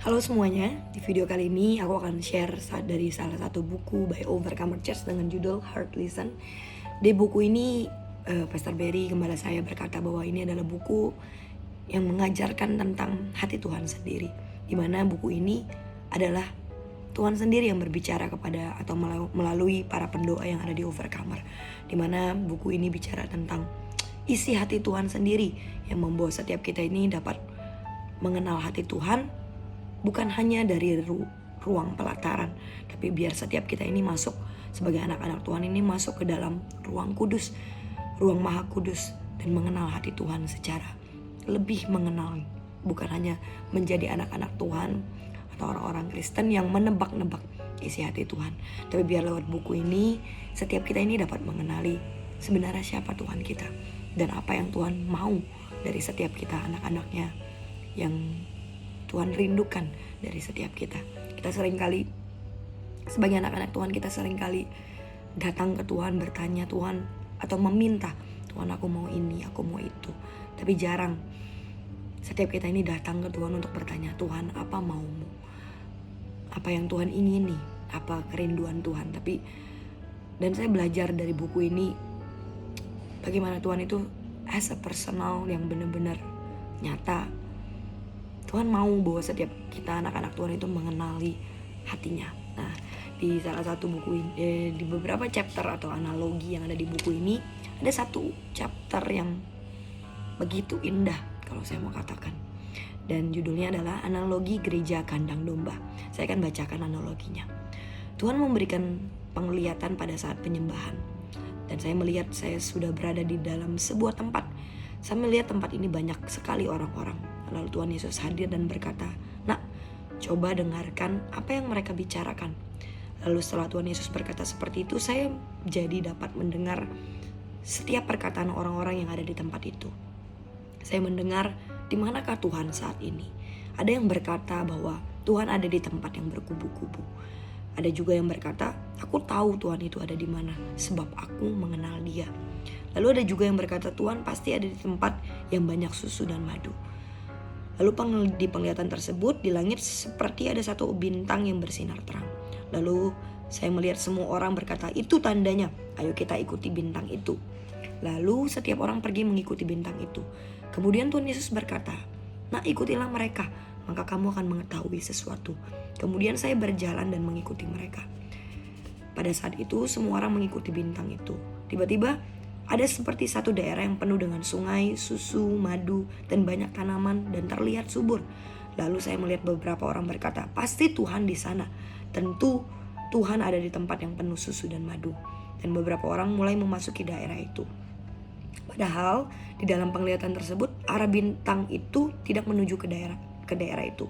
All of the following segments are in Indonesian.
Halo semuanya, di video kali ini aku akan share dari salah satu buku by Overcomer Church dengan judul Heart Listen. Di buku ini, Pastor Barry, gembala saya, berkata bahwa ini adalah buku yang mengajarkan tentang hati Tuhan sendiri. Di mana buku ini adalah Tuhan sendiri yang berbicara kepada atau melalui para pendoa yang ada di Overcomer. Di mana buku ini bicara tentang isi hati Tuhan sendiri yang membawa setiap kita ini dapat mengenal hati Tuhan. Bukan hanya dari ruang pelataran, tapi biar setiap kita ini masuk sebagai anak-anak Tuhan ini masuk ke dalam ruang kudus, ruang maha kudus, dan mengenal hati Tuhan secara lebih mengenal. Bukan hanya menjadi anak-anak Tuhan atau orang-orang Kristen yang menebak-nebak isi hati Tuhan, tapi biar lewat buku ini setiap kita ini dapat mengenali sebenarnya siapa Tuhan kita dan apa yang Tuhan mau dari setiap kita anak-anaknya yang Tuhan rindukan dari setiap kita. Kita seringkali sebagai anak-anak Tuhan, kita seringkali datang ke Tuhan bertanya Tuhan atau meminta, Tuhan aku mau ini, aku mau itu. Tapi jarang setiap kita ini datang ke Tuhan untuk bertanya, Tuhan apa maumu? Apa yang Tuhan ingini? Apa kerinduan Tuhan? Dan saya belajar dari buku ini bagaimana Tuhan itu as a personal yang benar-benar nyata. Tuhan mau bahwa setiap kita anak-anak Tuhan itu mengenali hatinya. Nah, di salah satu buku ini, di beberapa chapter atau analogi yang ada di buku ini, ada satu chapter yang begitu indah kalau saya mau katakan. Dan judulnya adalah analogi gereja kandang domba. Saya akan bacakan analoginya. Tuhan memberikan penglihatan pada saat penyembahan. Dan saya melihat saya sudah berada di dalam sebuah tempat. Saya melihat tempat ini banyak sekali orang-orang. Lalu Tuhan Yesus hadir dan berkata, "Nak, coba dengarkan apa yang mereka bicarakan." Lalu setelah Tuhan Yesus berkata seperti itu, saya jadi dapat mendengar setiap perkataan orang-orang yang ada di tempat itu. Saya mendengar, di manakah Tuhan saat ini? Ada yang berkata bahwa Tuhan ada di tempat yang berkubu-kubu. Ada juga yang berkata, aku tahu Tuhan itu ada di mana, sebab aku mengenal Dia. Lalu ada juga yang berkata, Tuhan pasti ada di tempat yang banyak susu dan madu. Lalu di penglihatan tersebut, di langit seperti ada satu bintang yang bersinar terang. Lalu saya melihat semua orang berkata, itu tandanya, ayo kita ikuti bintang itu. Lalu setiap orang pergi mengikuti bintang itu. Kemudian Tuhan Yesus berkata, nah ikutilah mereka, maka kamu akan mengetahui sesuatu. Kemudian saya berjalan dan mengikuti mereka. Pada saat itu semua orang mengikuti bintang itu. Tiba-tiba ada seperti satu daerah yang penuh dengan sungai, susu, madu, dan banyak tanaman dan terlihat subur. Lalu saya melihat beberapa orang berkata, pasti Tuhan di sana. Tentu Tuhan ada di tempat yang penuh susu dan madu. Dan beberapa orang mulai memasuki daerah itu. Padahal di dalam penglihatan tersebut arah bintang itu tidak menuju ke daerah itu.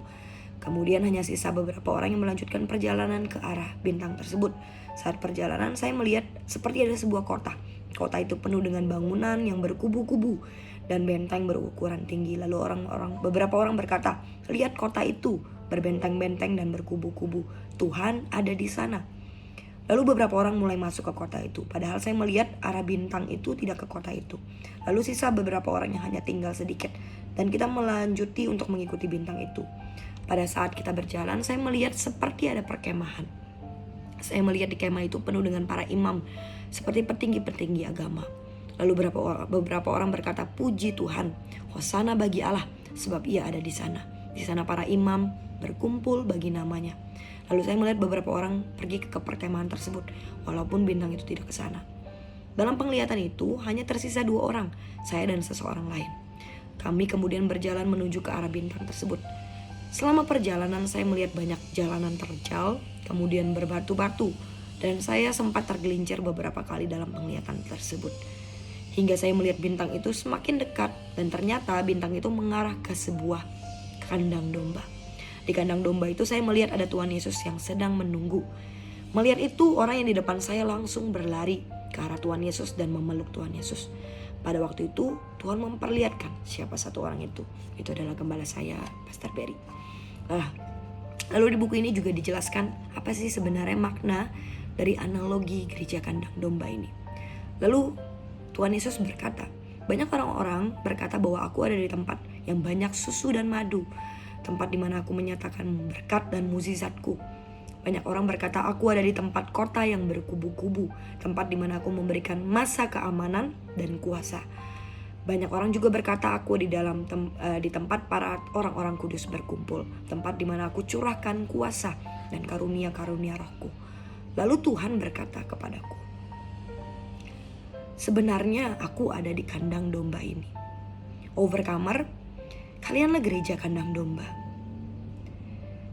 Kemudian hanya sisa beberapa orang yang melanjutkan perjalanan ke arah bintang tersebut. Saat perjalanan saya melihat seperti ada sebuah kota. Kota itu penuh dengan bangunan yang berkubu-kubu dan benteng berukuran tinggi. Lalu beberapa orang berkata, lihat kota itu berbenteng-benteng dan berkubu-kubu. Tuhan ada di sana. Lalu beberapa orang mulai masuk ke kota itu. Padahal saya melihat arah bintang itu tidak ke kota itu. Lalu sisa beberapa orang yang hanya tinggal sedikit. Dan kita melanjuti untuk mengikuti bintang itu. Pada saat kita berjalan, saya melihat seperti ada perkemahan. Saya melihat di kemah itu penuh dengan para imam, seperti petinggi-petinggi agama. Lalu beberapa orang berkata, puji Tuhan, hosana bagi Allah, sebab Ia ada di sana. Di sana para imam berkumpul bagi namanya. Lalu saya melihat beberapa orang pergi ke perkemahan tersebut, walaupun bintang itu tidak ke sana. Dalam penglihatan itu hanya tersisa 2 orang, saya dan seseorang lain. Kami kemudian berjalan menuju ke arah bintang tersebut. Selama perjalanan saya melihat banyak jalanan terjal, kemudian berbatu-batu, dan saya sempat tergelincir beberapa kali dalam penglihatan tersebut. Hingga saya melihat bintang itu semakin dekat, dan ternyata bintang itu mengarah ke sebuah kandang domba. Di kandang domba itu saya melihat ada Tuhan Yesus yang sedang menunggu. Melihat itu, orang yang di depan saya langsung berlari ke arah Tuhan Yesus dan memeluk Tuhan Yesus. Pada waktu itu, Tuhan memperlihatkan siapa satu orang itu. Itu adalah gembala saya, Pastor Barry. Lalu di buku ini juga dijelaskan apa sih sebenarnya makna dari analogi gereja kandang domba ini. Lalu Tuhan Yesus berkata, banyak orang-orang berkata bahwa aku ada di tempat yang banyak susu dan madu. tempat di mana aku menyatakan berkat dan mukjizatku. Banyak orang berkata aku ada di tempat kota yang berkubu-kubu, tempat di mana aku memberikan masa keamanan dan kuasa. Banyak orang juga berkata aku di tempat para orang-orang kudus berkumpul, tempat di mana aku curahkan kuasa dan karunia-karunia rohku. Lalu Tuhan berkata kepadaku, sebenarnya aku ada di kandang domba ini. Overcomer, kalianlah gereja kandang domba.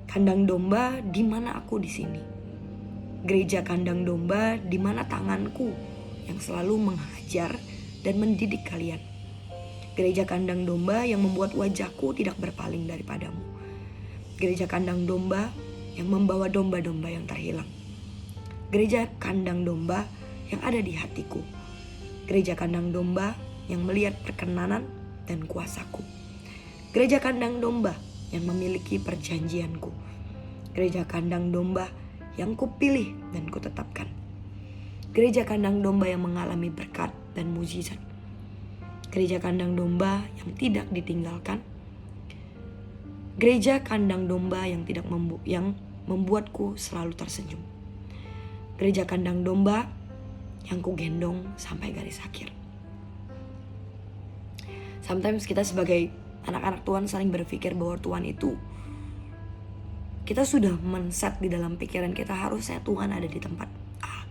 Kandang domba di mana aku di sini. Gereja kandang domba di mana tanganku yang selalu menghajar dan mendidik kalian. Gereja kandang domba yang membuat wajahku tidak berpaling daripadamu. Gereja kandang domba yang membawa domba-domba yang terhilang. Gereja kandang domba yang ada di hatiku. Gereja kandang domba yang melihat perkenanan dan kuasaku. Gereja kandang domba yang memiliki perjanjianku. Gereja kandang domba yang kupilih dan kutetapkan. Gereja kandang domba yang mengalami berkat dan mukjizat. Gereja kandang domba yang tidak ditinggalkan. Gereja kandang domba yang membuatku selalu tersenyum. Gereja kandang domba yang kugendong sampai garis akhir. Sometimes kita sebagai anak-anak Tuhan saling berpikir bahwa Tuhan itu, kita sudah men-set di dalam pikiran kita harusnya Tuhan ada di tempat A,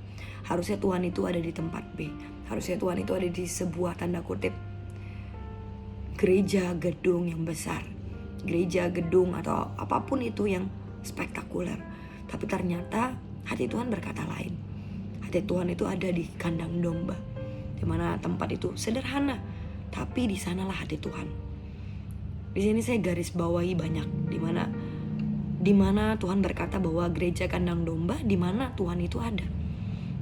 harusnya Tuhan itu ada di tempat B, harusnya Tuhan itu ada di sebuah tanda kutip gereja gedung yang besar, gereja gedung atau apapun itu yang spektakuler. Tapi ternyata hati Tuhan berkata lain. Hati Tuhan itu ada di kandang domba, di mana tempat itu sederhana, tapi di sanalah hati Tuhan. Di sini saya garis bawahi banyak di mana Tuhan berkata bahwa gereja kandang domba di mana Tuhan itu ada.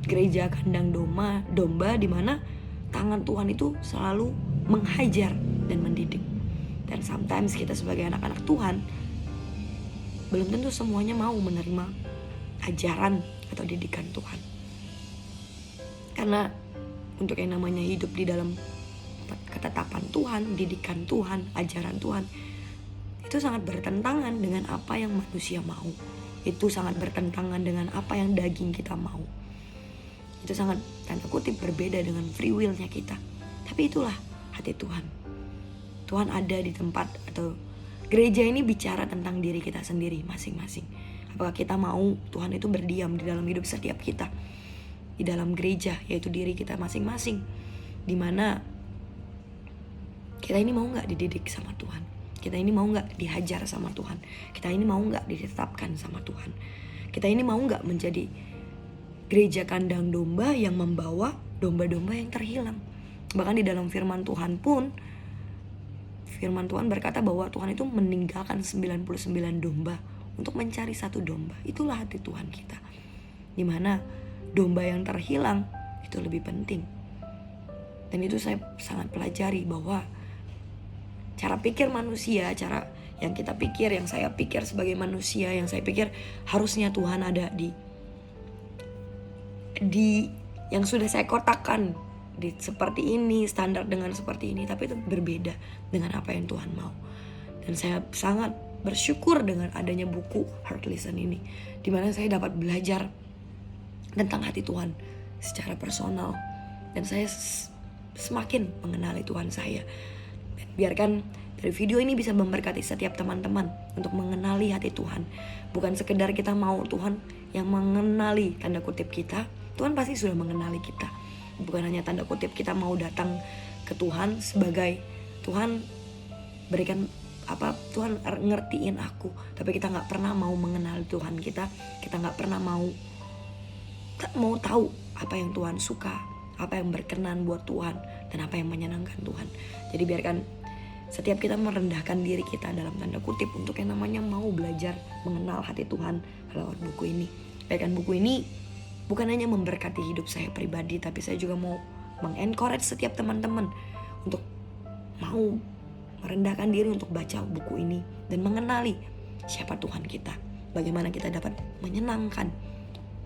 Gereja kandang domba di mana tangan Tuhan itu selalu menghajar dan mendidik. Dan sometimes kita sebagai anak-anak Tuhan belum tentu semuanya mau menerima ajaran atau didikan Tuhan. Karena untuk yang namanya hidup di dalam ketetapan Tuhan, didikan Tuhan, ajaran Tuhan, itu sangat bertentangan dengan apa yang manusia mau. Itu sangat bertentangan dengan apa yang daging kita mau. Itu sangat tanda kutip berbeda dengan free will-nya kita. Tapi itulah hati Tuhan. Tuhan ada di tempat, atau gereja ini bicara tentang diri kita sendiri masing-masing. Apakah kita mau Tuhan itu berdiam di dalam hidup setiap kita, di dalam gereja, yaitu diri kita masing-masing, dimana kita ini mau gak dididik sama Tuhan, kita ini mau gak dihajar sama Tuhan, kita ini mau gak ditetapkan sama Tuhan, kita ini mau gak menjadi gereja kandang domba yang membawa domba-domba yang terhilang. Bahkan di dalam firman Tuhan pun, firman Tuhan berkata bahwa Tuhan itu meninggalkan 99 domba untuk mencari satu domba. Itulah hati Tuhan kita, dimana domba yang terhilang itu lebih penting. Dan itu saya sangat pelajari bahwa cara pikir manusia, cara yang kita pikir, yang saya pikir sebagai manusia, yang saya pikir harusnya Tuhan ada di yang sudah saya kotakkan di seperti ini, standar dengan seperti ini, tapi itu berbeda dengan apa yang Tuhan mau. Dan saya sangat bersyukur dengan adanya buku Heart Listen ini, di mana saya dapat belajar tentang hati Tuhan secara personal, dan saya semakin mengenali Tuhan saya. Biarkan dari video ini bisa memberkati setiap teman-teman untuk mengenali hati Tuhan. Bukan sekedar kita mau Tuhan yang mengenali tanda kutip kita, Tuhan pasti sudah mengenali kita. Bukan hanya tanda kutip kita mau datang ke Tuhan sebagai Tuhan berikan apa, Tuhan ngertiin aku, tapi kita gak pernah mau mengenal Tuhan kita gak pernah mau tahu apa yang Tuhan suka, apa yang berkenan buat Tuhan, dan apa yang menyenangkan Tuhan. Jadi biarkan setiap kita merendahkan diri kita dalam tanda kutip untuk yang namanya mau belajar mengenal hati Tuhan lewat buku ini. Biarkan buku ini bukan hanya memberkati hidup saya pribadi, tapi saya juga mau mengencourage setiap teman-teman untuk mau merendahkan diri untuk baca buku ini dan mengenali siapa Tuhan kita, bagaimana kita dapat menyenangkan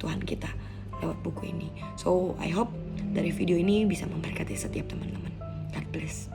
Tuhan kita lewat buku ini. So I hope dari video ini bisa memberkati setiap teman-teman. God bless.